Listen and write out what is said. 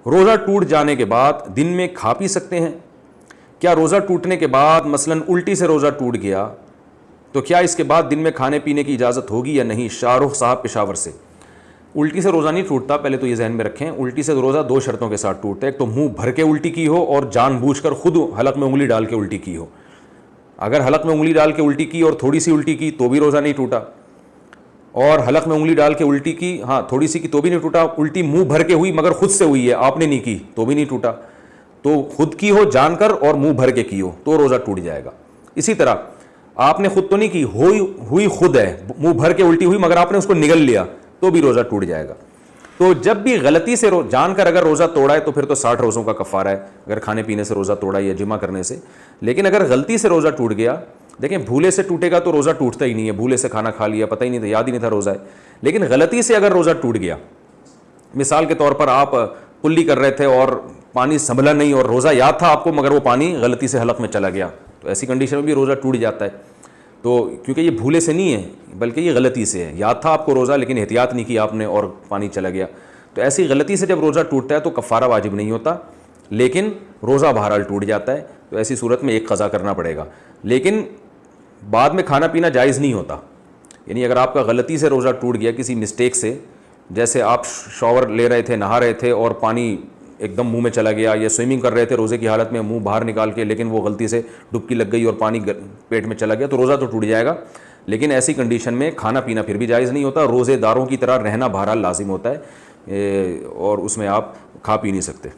रोज़ा टूट जाने के बाद दिन में खा पी सकते हैं? क्या रोज़ा टूटने के बाद मसलन उल्टी से रोज़ा टूट गया तो क्या इसके बाद दिन में खाने पीने की इजाज़त होगी या नहीं? शाहरुख साहब पेशावर से। उल्टी से रोज़ा नहीं टूटता, पहले तो ये जहन में रखें। उल्टी से रोज़ा दो शर्तों के साथ टूटता है, एक तो मुंह भर के उल्टी की हो और जानबूझकर खुद हलक में उंगली डाल के उल्टी की हो। अगर हलक में उंगली डाल के उल्टी की और थोड़ी सी उल्टी की तो भी रोज़ा नहीं टूटा, और हलक में उंगली डाल के उल्टी की, हाँ थोड़ी सी की तो भी नहीं टूटा। उल्टी मुंह भर के हुई मगर खुद से हुई है, आपने नहीं की, तो भी नहीं टूटा। तो खुद की हो जानकर और मुंह भर के की हो तो रोज़ा टूट जाएगा। इसी तरह आपने खुद तो नहीं की, हुई खुद है, मुंह भर के उल्टी हुई मगर आपने उसको निगल लिया तो भी रोज़ा टूट जाएगा। तो जब भी गलती से जानकर अगर रोज़ा तोड़ा है तो फिर तो 60 रोज़ों का कफ़ारा है, अगर खाने पीने से रोज़ा तोड़ा या जिमा करने से। लेकिन अगर गलती से रोज़ा टूट गया, देखें भूले से टूटेगा तो रोज़ा टूटता ही नहीं है, भूले से खाना खा लिया, पता ही नहीं था, याद ही नहीं था रोज़ा है। लेकिन गलती से अगर रोज़ा टूट गया, मिसाल के तौर पर आप कुल्ली कर रहे थे और पानी संभला नहीं और रोज़ा याद था आपको मगर वो पानी गलती से हलक में चला गया, तो ऐसी कंडीशन में भी रोज़ा टूट जाता है। तो क्योंकि ये भूले से नहीं है बल्कि ये गलती से है, याद था आपको रोज़ा लेकिन एहतियात नहीं की आपने और पानी चला गया। तो ऐसी गलती से जब रोज़ा टूटता है तो कफ़ारा वाजिब नहीं होता, लेकिन रोज़ा बहरहाल टूट जाता है। तो ऐसी सूरत में एक क़ज़ा करना पड़ेगा, लेकिन बाद में खाना पीना जायज़ नहीं होता। यानी अगर आपका गलती से रोज़ा टूट गया किसी मिस्टेक से, जैसे आप शॉवर ले रहे थे, नहा रहे थे और पानी एकदम मुंह में चला गया, या स्विमिंग कर रहे थे रोज़े की हालत में मुंह बाहर निकाल के, लेकिन वो गलती से डुबकी लग गई और पानी पेट में चला गया, तो रोज़ा तो टूट जाएगा। लेकिन ऐसी कंडीशन में खाना पीना फिर भी जायज़ नहीं होता, रोज़ेदारों की तरह रहना बहरहाल लाजिम होता है और उसमें आप खा पी नहीं सकते।